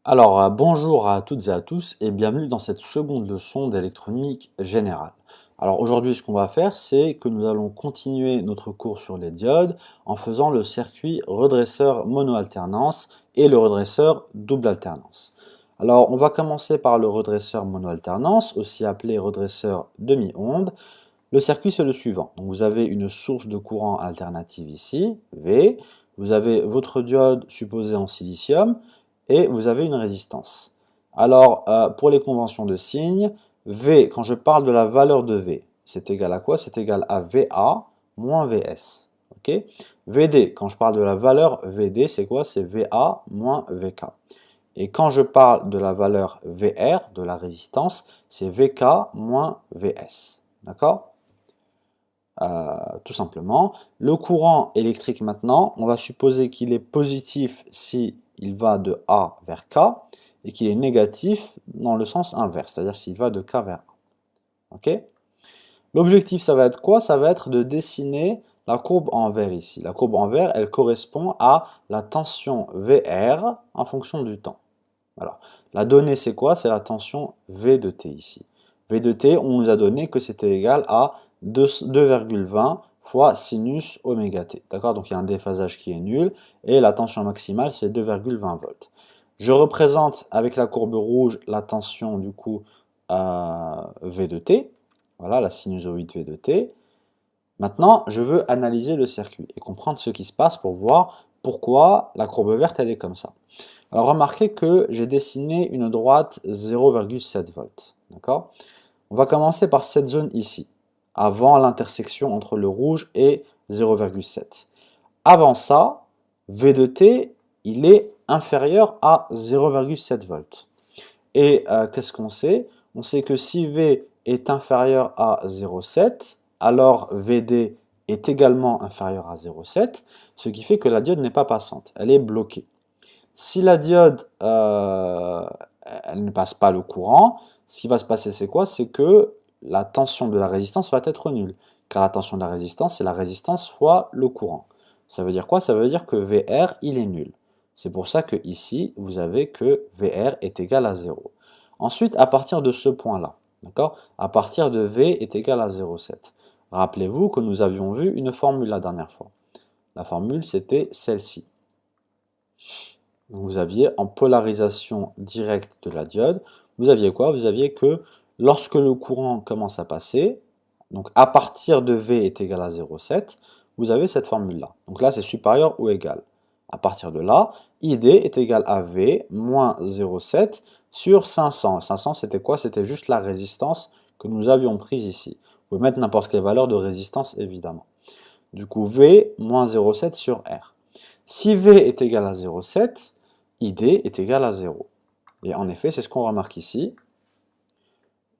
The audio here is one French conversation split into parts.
Bonjour à toutes et à tous et bienvenue dans cette seconde leçon d'électronique générale. Alors aujourd'hui, ce qu'on va faire, c'est que nous allons continuer notre cours sur les diodes en faisant le circuit redresseur monoalternance et le redresseur double alternance. Alors on va commencer par le redresseur monoalternance, aussi appelé redresseur demi-onde. Le circuit, c'est le suivant. Donc vous avez une source de courant alternative ici, V. Vous avez votre diode supposée en silicium et vous avez une résistance. Alors, pour les conventions de signes, V, quand je parle de la valeur de V, c'est égal à quoi? C'est égal à VA moins VS. Ok? VD, quand je parle de la valeur VD, c'est quoi? C'est VA moins VK. Et quand je parle de la valeur VR, de la résistance, c'est VK moins VS. D'accord? Tout simplement. Le courant électrique maintenant, on va supposer qu'il est positif si il va de A vers K et qu'il est négatif dans le sens inverse, c'est-à-dire s'il va de K vers A. Ok? L'objectif, ça va être quoi? Ça va être de dessiner la courbe en vert ici. La courbe en vert, elle correspond à la tension VR en fonction du temps. Alors, la donnée, c'est quoi? C'est la tension V de t ici. V de t, on nous a donné que c'était égal à 2,20 fois sinus oméga t. D'accord? Donc il y a un déphasage qui est nul et la tension maximale, c'est 2,20 volts. Je représente avec la courbe rouge la tension du coup V de t. Voilà, la sinusoïde V de t. Maintenant, je veux analyser le circuit et comprendre ce qui se passe pour voir pourquoi la courbe verte, elle est comme ça. Alors remarquez que j'ai dessiné une droite 0,7 volts. D'accord? On va commencer par cette zone ici, avant l'intersection entre le rouge et 0,7. Avant ça, V de t, il est inférieur à 0,7 volts. Et qu'est-ce qu'on sait? On sait que si V est inférieur à 0,7, alors VD est également inférieur à 0,7, ce qui fait que la diode n'est pas passante, elle est bloquée. Si la diode elle ne passe pas le courant, ce qui va se passer, c'est quoi? C'est que la tension de la résistance va être nulle. Car la tension de la résistance, c'est la résistance fois le courant. Ça veut dire quoi? Ça veut dire que VR, il est nul. C'est pour ça que ici, vous avez que VR est égal à 0. Ensuite, à partir de ce point-là, d'accord? À partir de V est égal à 0,7. Rappelez-vous que nous avions vu une formule la dernière fois. La formule, c'était celle-ci. Donc vous aviez en polarisation directe de la diode, vous aviez quoi? Vous aviez que lorsque le courant commence à passer, donc à partir de V est égal à 0,7, vous avez cette formule-là. Donc là, c'est supérieur ou égal. À partir de là, ID est égal à V moins 0,7 sur 500. 500, c'était quoi? C'était juste la résistance que nous avions prise ici. Vous pouvez mettre n'importe quelle valeur de résistance, évidemment. Du coup, V moins 0,7 sur R. Si V est égal à 0,7, ID est égal à 0. Et en effet, c'est ce qu'on remarque ici.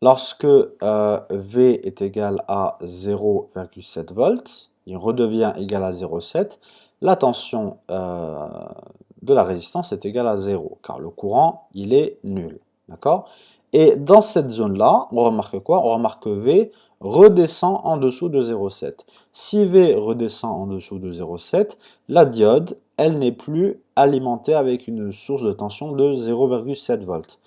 Lorsque V est égal à 0,7 volts, il redevient égal à 0,7, la tension de la résistance est égale à 0, car le courant, il est nul. D'accord? Et dans cette zone-là, on remarque quoi? On remarque que V redescend en dessous de 0,7. Si V redescend en dessous de 0,7, la diode, elle n'est plus alimentée avec une source de tension de 0,7 volts.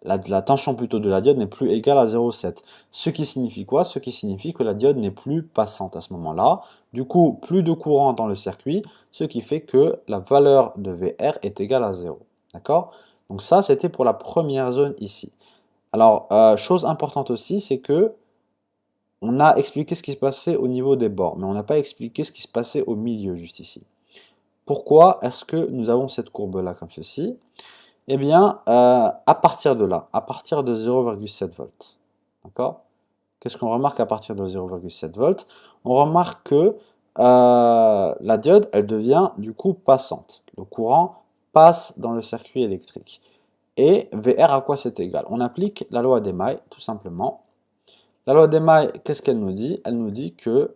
La tension plutôt de la diode n'est plus égale à 0,7. Ce qui signifie quoi? Ce qui signifie que la diode n'est plus passante à ce moment-là. Du coup, plus de courant dans le circuit, ce qui fait que la valeur de VR est égale à 0. D'accord? Donc ça, c'était pour la première zone ici. Alors, chose importante aussi, c'est que on a expliqué ce qui se passait au niveau des bords, mais on n'a pas expliqué ce qui se passait au milieu, juste ici. Pourquoi est-ce que nous avons cette courbe-là comme ceci? Eh bien, à partir de là, à partir de 0,7 volts, d'accord? Qu'est-ce qu'on remarque à partir de 0,7 volts? On remarque que la diode, elle devient du coup passante. Le courant passe dans le circuit électrique. Et VR, à quoi c'est égal? On applique la loi d'Émaille, tout simplement. La loi d'Émaille, qu'est-ce qu'elle nous dit? Elle nous dit que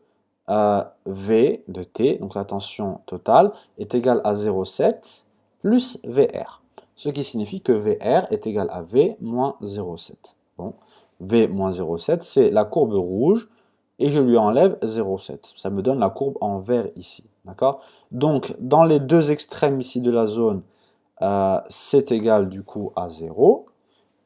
V de T, donc la tension totale, est égale à 0,7 plus VR. Ce qui signifie que VR est égal à V moins 0,7. Bon, V moins 0,7, c'est la courbe rouge, et je lui enlève 0,7. Ça me donne la courbe en vert ici. D'accord? Donc, dans les deux extrêmes ici de la zone, c'est égal du coup à 0.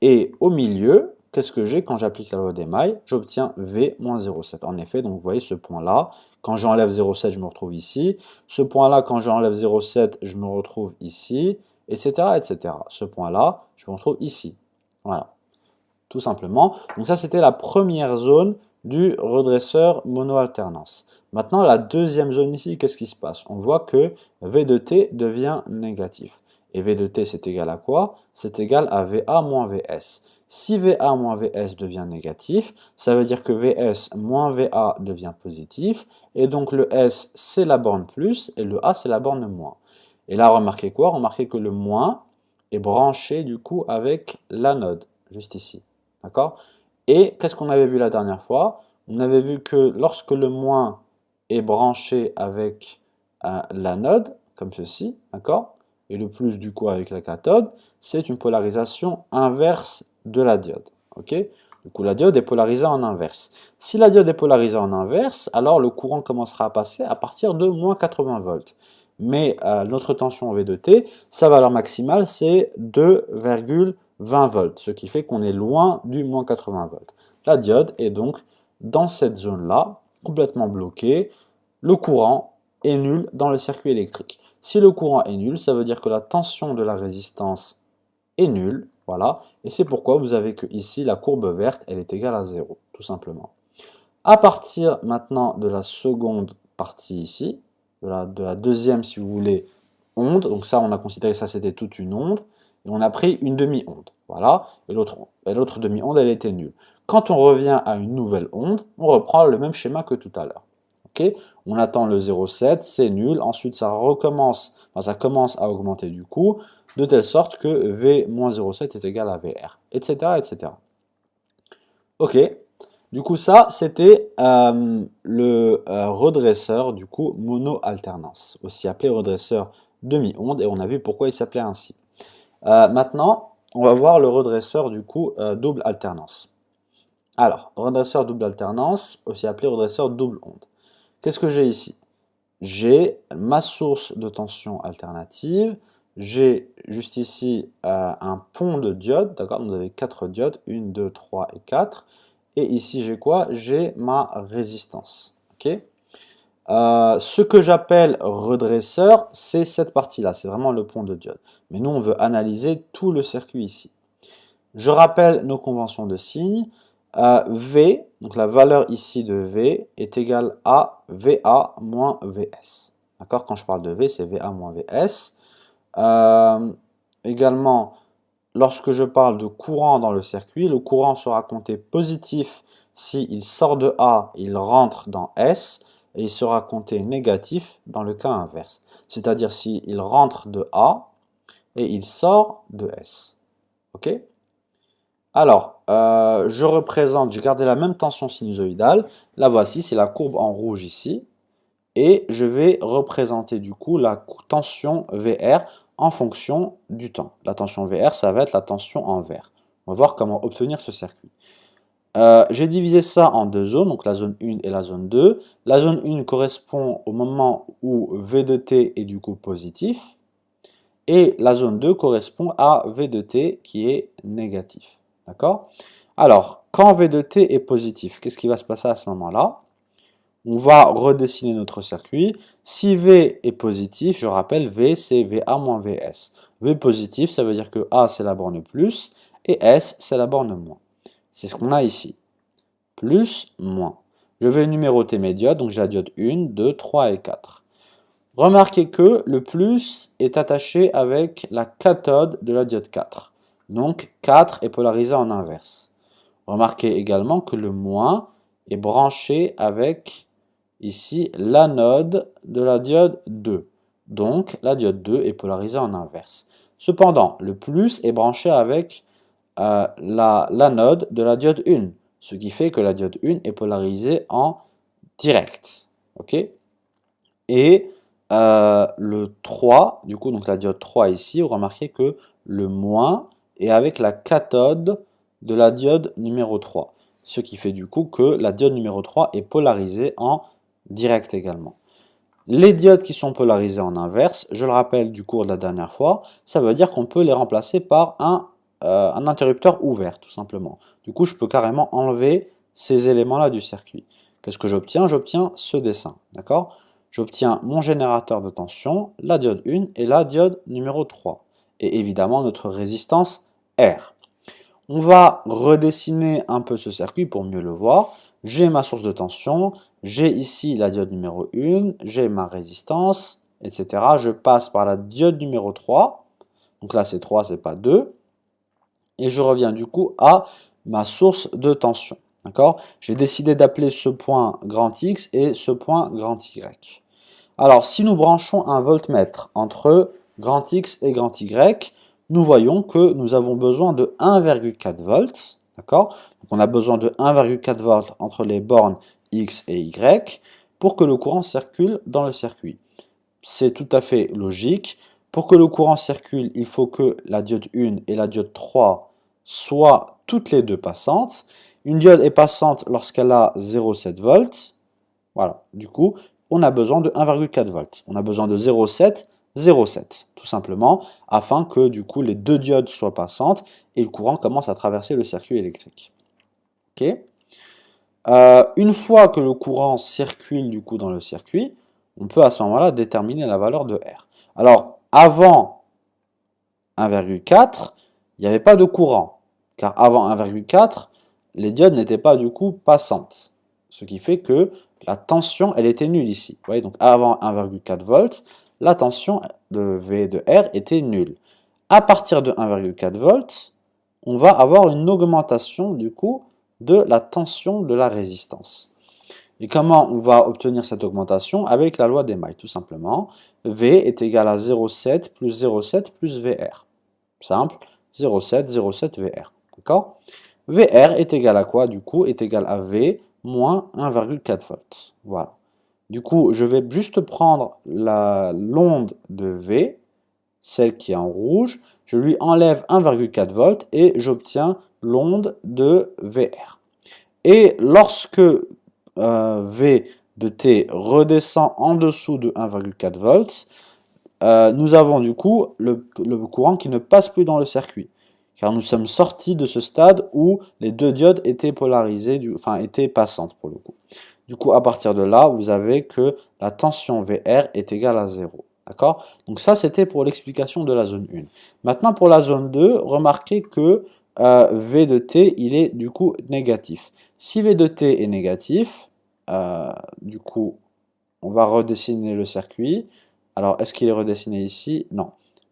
Et au milieu, qu'est-ce que j'ai quand j'applique la loi d'émail? J'obtiens V moins 0,7. En effet, donc vous voyez ce point-là, quand j'enlève 0,7, je me retrouve ici. Ce point-là, quand j'enlève 0,7, je me retrouve ici, etc., etc. Ce point-là, je me retrouve ici. Voilà, tout simplement. Donc ça, c'était la première zone du redresseur mono-alternance. Maintenant, la deuxième zone ici, qu'est-ce qui se passe? On voit que V de t devient négatif. Et V de t, c'est égal à quoi? C'est égal à VA moins VS. Si VA moins VS devient négatif, ça veut dire que VS moins VA devient positif. Et donc le S, c'est la borne plus, et le A, c'est la borne moins. Et là, remarquez quoi? Remarquez que le moins est branché du coup avec l'anode, juste ici. D'accord? Et qu'est-ce qu'on avait vu la dernière fois? On avait vu que lorsque le moins est branché avec l'anode, comme ceci, d'accord? Et le plus du coup avec la cathode, c'est une polarisation inverse de la diode. Ok? Du coup, la diode est polarisée en inverse. Si la diode est polarisée en inverse, alors le courant commencera à passer à partir de moins 80 volts. Mais notre tension V de T, sa valeur maximale, c'est 2,20 volts, ce qui fait qu'on est loin du moins 80 volts. La diode est donc dans cette zone-là, complètement bloquée. Le courant est nul dans le circuit électrique. Si le courant est nul, ça veut dire que la tension de la résistance est nulle, voilà, et c'est pourquoi vous avez que ici, la courbe verte, elle est égale à 0, tout simplement. À partir maintenant de la seconde partie ici, de la deuxième, si vous voulez, onde, donc ça, on a considéré que ça, c'était toute une onde, et on a pris une demi-onde, voilà, et l'autre demi-onde, elle était nulle. Quand on revient à une nouvelle onde, on reprend le même schéma que tout à l'heure. Okay, on attend le 0,7, c'est nul, ensuite ça recommence, enfin, ça commence à augmenter du coup, de telle sorte que V moins 0,7 est égal à VR, etc., etc. Ok, du coup ça, c'était le redresseur, du coup, mono-alternance, aussi appelé redresseur demi-onde, et on a vu pourquoi il s'appelait ainsi. Maintenant, on va voir le redresseur, du coup, double alternance. Alors, redresseur double alternance, aussi appelé redresseur double onde. Qu'est-ce que j'ai ici? J'ai ma source de tension alternative, j'ai juste ici un pont de diodes, d'accord? Vous avez 4 diodes, 1, 2, 3 et 4. Et ici, j'ai quoi? J'ai ma résistance. Ok? Ce que j'appelle redresseur, c'est cette partie-là, c'est vraiment le pont de diode. Mais nous, on veut analyser tout le circuit ici. Je rappelle nos conventions de signes. V, donc la valeur ici de V, est égale à VA moins VS. D'accord? Quand je parle de V, c'est VA moins VS. Également, lorsque je parle de courant dans le circuit, le courant sera compté positif s'il sort de A, il rentre dans S, et il sera compté négatif dans le cas inverse. C'est-à-dire s'il rentre de A et il sort de S. Ok? Alors, je représente, j'ai gardé la même tension sinusoïdale. La voici, c'est la courbe en rouge ici. Et je vais représenter du coup la tension VR en fonction du temps. La tension VR, ça va être la tension en vert. On va voir comment obtenir ce circuit. J'ai divisé ça en deux zones, donc la zone 1 et la zone 2. La zone 1 correspond au moment où V de t est du coup positif. Et la zone 2 correspond à V de t qui est négatif. D'accord? Alors, quand V de t est positif, qu'est-ce qui va se passer à ce moment-là? On va redessiner notre circuit. Si V est positif, je rappelle, V c'est VA moins VS. V positif, ça veut dire que A c'est la borne plus et S c'est la borne moins. C'est ce qu'on a ici. Plus, moins. Je vais numéroter mes diodes, donc j'ai la diode 1, 2, 3 et 4. Remarquez que le plus est attaché avec la cathode de la diode 4. Donc 4 est polarisé en inverse. Remarquez également que le moins est branché avec ici l'anode de la diode 2. Donc la diode 2 est polarisée en inverse. Cependant, le plus est branché avec l'anode de la diode 1, ce qui fait que la diode 1 est polarisée en direct. Ok? Et le 3, du coup, donc la diode 3 ici, vous remarquez que le moins est avec la cathode de la diode numéro 3. Ce qui fait du coup que la diode numéro 3 est polarisée en direct également. Les diodes qui sont polarisés en inverse, je le rappelle du cours de la dernière fois, ça veut dire qu'on peut les remplacer par un interrupteur ouvert, tout simplement. Du coup, je peux carrément enlever ces éléments-là du circuit. Qu'est-ce que j'obtiens? J'obtiens ce dessin, d'accord? J'obtiens mon générateur de tension, la diode 1 et la diode numéro 3. Et évidemment, notre résistance R. On va redessiner un peu ce circuit pour mieux le voir. J'ai ma source de tension, j'ai ici la diode numéro 1, j'ai ma résistance, etc. Je passe par la diode numéro 3. Donc là, c'est 3, c'est pas 2. Et je reviens du coup à ma source de tension. D'accord? J'ai décidé d'appeler ce point grand X et ce point grand Y. Alors, si nous branchons un voltmètre entre grand X et grand Y, nous voyons que nous avons besoin de 1,4 volts. D'accord? Donc, on a besoin de 1,4 volts entre les bornes X et Y pour que le courant circule dans le circuit. C'est tout à fait logique. Pour que le courant circule, il faut que la diode 1 et la diode 3 soient toutes les deux passantes. Une diode est passante lorsqu'elle a 0,7 volts. Voilà, du coup, on a besoin de 1,4 volts. On a besoin de 0,7, 0,7, tout simplement, afin que du coup les deux diodes soient passantes et le courant commence à traverser le circuit électrique. Ok. Une fois que le courant circule du coup dans le circuit, on peut à ce moment-là déterminer la valeur de R. Alors, avant 1,4, il n'y avait pas de courant, car avant 1,4, les diodes n'étaient pas du coup passantes. Ce qui fait que la tension, elle était nulle ici. Vous voyez, donc avant 1,4 volts, la tension de V et de R était nulle. À partir de 1,4 volts, on va avoir une augmentation du coup de la tension de la résistance. Et comment on va obtenir cette augmentation? Avec la loi d'Emaille, tout simplement. V est égal à 0,7 plus 0,7 plus VR. Simple, 0,7, 0,7 VR. D'accord? VR est égal à quoi? Du coup, est égal à V moins 1,4 volts. Voilà. Du coup, je vais juste prendre l'onde de V, celle qui est en rouge, je lui enlève 1,4 volts et j'obtiens l'onde de VR. Et lorsque V de T redescend en dessous de 1,4 volts, nous avons du coup le courant qui ne passe plus dans le circuit. Car nous sommes sortis de ce stade où les deux diodes étaient polarisées, enfin étaient passantes pour le coup. Du coup, à partir de là, vous avez que la tension VR est égale à 0. D'accord? Donc ça, c'était pour l'explication de la zone 1. Maintenant, pour la zone 2, remarquez que V de T, il est du coup négatif. Si V de T est négatif, du coup, on va redessiner le circuit. Alors, est-ce qu'il est redessiné ici? Non.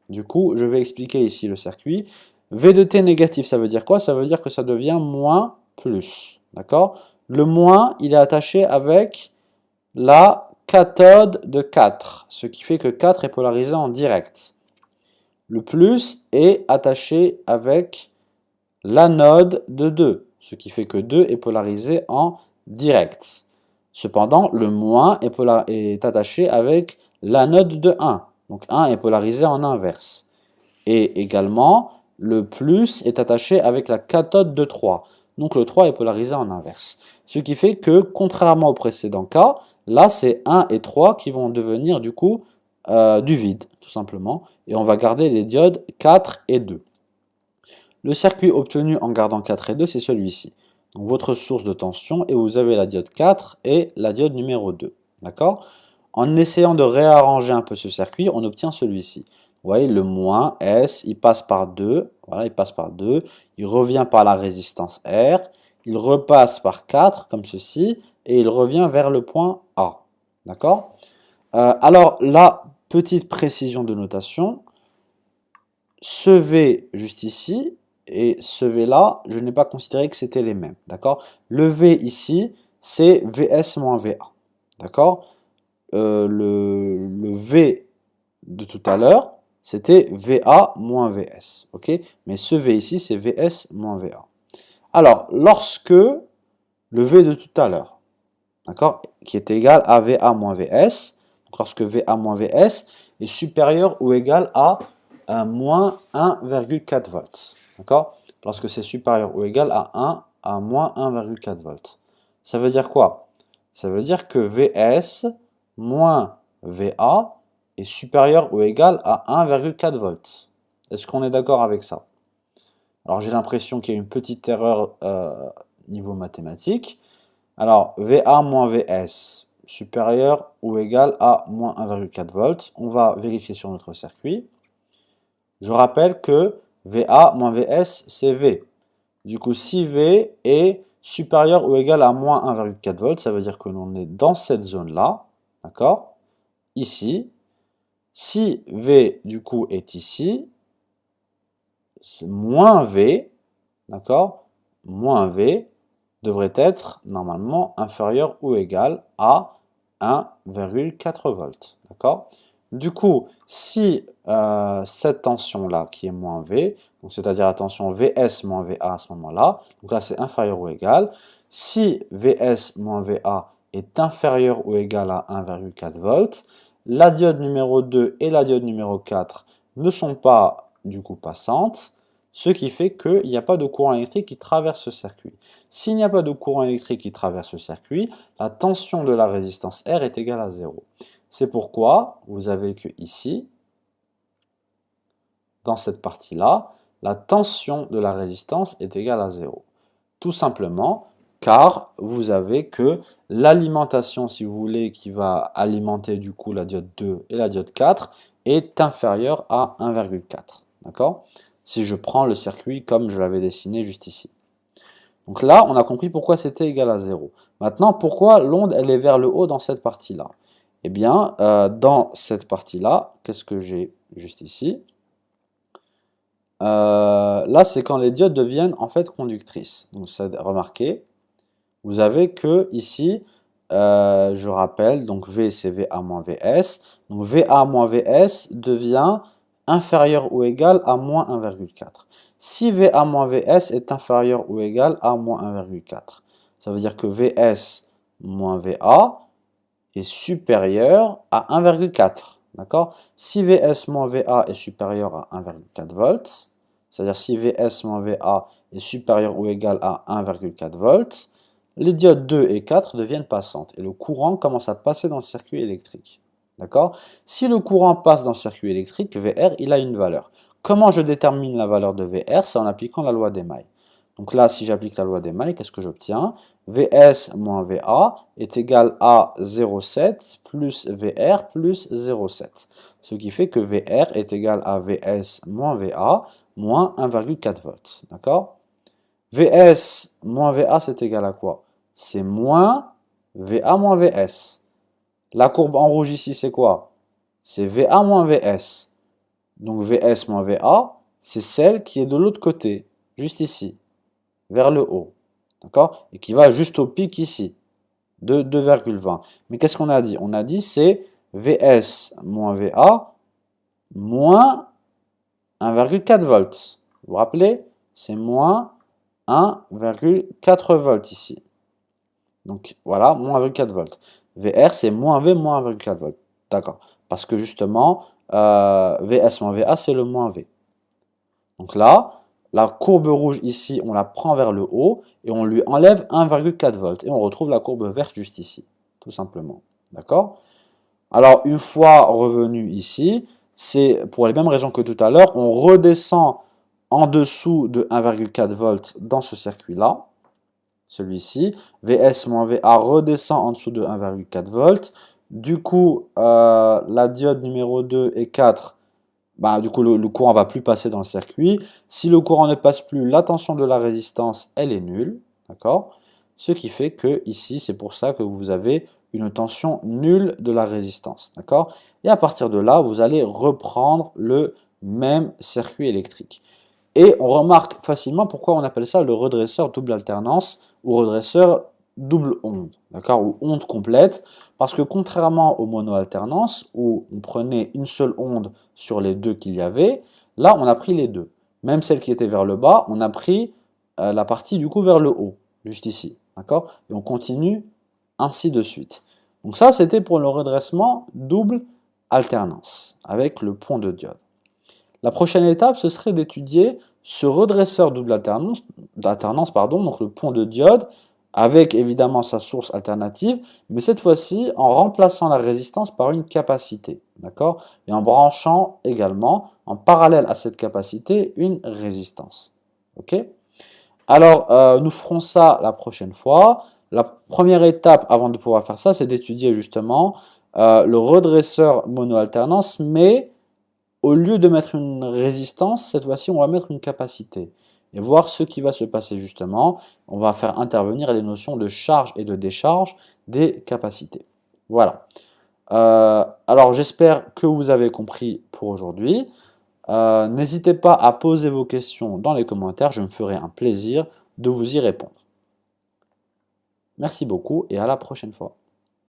Du coup, je vais expliquer ici le circuit. V de T négatif, ça veut dire quoi? Ça veut dire que ça devient moins plus. D'accord? Le moins, il est attaché avec la cathode de 4, ce qui fait que 4 est polarisé en direct. Le plus est attaché avec l'anode de 2, ce qui fait que 2 est polarisé en direct. Cependant, le moins est attaché avec l'anode de 1, donc 1 est polarisé en inverse. Et également, le plus est attaché avec la cathode de 3, donc le 3 est polarisé en inverse. Ce qui fait que, contrairement au précédent cas, là c'est 1 et 3 qui vont devenir du coup du vide, tout simplement, et on va garder les diodes 4 et 2. Le circuit obtenu en gardant 4 et 2, c'est celui-ci. Donc votre source de tension, et vous avez la diode 4 et la diode numéro 2. D'accord? En essayant de réarranger un peu ce circuit, on obtient celui-ci. Vous voyez, le moins S, il passe par 2. Voilà, il passe par 2. Il revient par la résistance R. Il repasse par 4, comme ceci. Et il revient vers le point A. D'accord? Alors, la petite précision de notation. Ce V juste ici et ce V là, je n'ai pas considéré que c'était les mêmes. D'accord? Le V ici, c'est VS moins VA. D'accord? Le V de tout à l'heure, c'était VA moins VS. Ok? Mais ce V ici, c'est VS moins VA. Alors, lorsque le V de tout à l'heure, d'accord, qui est égal à VA moins VS, donc lorsque VA moins VS est supérieur ou égal à moins 1,4 volts. D'accord? Lorsque c'est supérieur ou égal à 1 à moins 1,4 volts. Ça veut dire quoi? Ça veut dire que VS moins VA est supérieur ou égal à 1,4 volts. Est-ce qu'on est d'accord avec ça? Alors j'ai l'impression qu'il y a une petite erreur niveau mathématique. Alors VA moins VS supérieur ou égal à moins 1,4 volts. On va vérifier sur notre circuit. Je rappelle que VA moins VS c'est V. Du coup si V est supérieur ou égal à moins 1,4 volts, ça veut dire que l'on est dans cette zone-là, d'accord? Ici. Si V du coup est ici, moins V, d'accord? Moins V devrait être normalement inférieur ou égal à 1,4 volts, d'accord? Du coup, si cette tension-là, qui est moins V, c'est-à-dire la tension VS moins VA à ce moment-là, donc là c'est inférieur ou égal, si VS moins VA est inférieur ou égal à 1,4 volts, la diode numéro 2 et la diode numéro 4 ne sont pas du coup passantes, ce qui fait qu'il n'y a pas de courant électrique qui traverse ce circuit. S'il n'y a pas de courant électrique qui traverse ce circuit, la tension de la résistance R est égale à 0. C'est pourquoi vous avez que ici, dans cette partie-là, la tension de la résistance est égale à 0. Tout simplement car vous avez que l'alimentation, si vous voulez, qui va alimenter du coup la diode 2 et la diode 4 est inférieure à 1,4. D'accord? Si je prends le circuit comme je l'avais dessiné juste ici. Donc là, on a compris pourquoi c'était égal à 0. Maintenant, pourquoi l'onde elle est vers le haut dans cette partie-là? Eh bien, dans cette partie-là, qu'est-ce que j'ai juste ici? Là, c'est quand les diodes deviennent en fait conductrices. Donc, remarquez, vous avez que ici, je rappelle, donc V c'est VA moins VS. Donc VA moins VS devient inférieur ou égal à moins 1,4. Si VA moins VS est inférieur ou égal à moins 1,4, ça veut dire que VS moins VA est supérieur à 1,4. D'accord? Si VS moins VA est supérieur à 1,4 volts, c'est-à-dire si VS moins VA est supérieur ou égal à 1,4 volts, les diodes 2 et 4 deviennent passantes et le courant commence à passer dans le circuit électrique. D'accord? Si le courant passe dans le circuit électrique, VR, il a une valeur. Comment je détermine la valeur de VR? C'est en appliquant la loi d'Emaille. Donc là, si j'applique la loi d'Emaille, qu'est-ce que j'obtiens? VS moins VA est égal à 0,7 plus VR plus 0,7. Ce qui fait que VR est égal à VS moins VA moins 1,4 volts. D'accord? VS moins VA, c'est égal à quoi? C'est moins VA moins VS. La courbe en rouge ici, c'est quoi? C'est VA moins VS. Donc VS moins VA, c'est celle qui est de l'autre côté, juste ici, vers le haut. D'accord? Et qui va juste au pic ici, de 2,20. Mais qu'est-ce qu'on a dit? On a dit c'est VS moins VA moins 1,4 volts. Vous vous rappelez? C'est moins 1,4 volts ici. Donc voilà, moins 1,4 volts. VR, c'est moins V moins 1,4 volts. D'accord. Parce que justement, VS moins VA, c'est le moins V. Donc là, la courbe rouge ici, on la prend vers le haut et on lui enlève 1,4 volts. Et on retrouve la courbe verte juste ici, tout simplement. D'accord? Alors, une fois revenu ici, c'est pour les mêmes raisons que tout à l'heure, on redescend en dessous de 1,4 volts dans ce circuit-là, celui-ci. VS moins VA redescend en dessous de 1,4 volts. Du coup, la diode numéro 2 et 4, du coup, le courant ne va plus passer dans le circuit. Si le courant ne passe plus, la tension de la résistance, elle est nulle. D'accord? Ce qui fait que ici, c'est pour ça que vous avez une tension nulle de la résistance. D'accord? Et à partir de là, vous allez reprendre le même circuit électrique. Et on remarque facilement pourquoi on appelle ça le redresseur double alternance ou redresseur double onde, d'accord, ou onde complète, parce que contrairement aux mono-alternances, où on prenait une seule onde sur les deux qu'il y avait, là on a pris les deux. Même celle qui était vers le bas, on a pris la partie du coup vers le haut, juste ici, d'accord, et on continue ainsi de suite. Donc ça c'était pour le redressement double alternance, avec le pont de diode. La prochaine étape, ce serait d'étudier ce redresseur double alternance, donc le pont de diode, avec évidemment sa source alternative, mais cette fois-ci en remplaçant la résistance par une capacité, d'accord? Et en branchant également, en parallèle à cette capacité, une résistance, ok? Alors, nous ferons ça la prochaine fois. La première étape avant de pouvoir faire ça, c'est d'étudier justement le redresseur mono-alternance, mais au lieu de mettre une résistance, cette fois-ci, on va mettre une capacité. Et voir ce qui va se passer justement. On va faire intervenir les notions de charge et de décharge des capacités. Voilà. Alors, j'espère que vous avez compris pour aujourd'hui. N'hésitez pas à poser vos questions dans les commentaires. Je me ferai un plaisir de vous y répondre. Merci beaucoup et à la prochaine fois.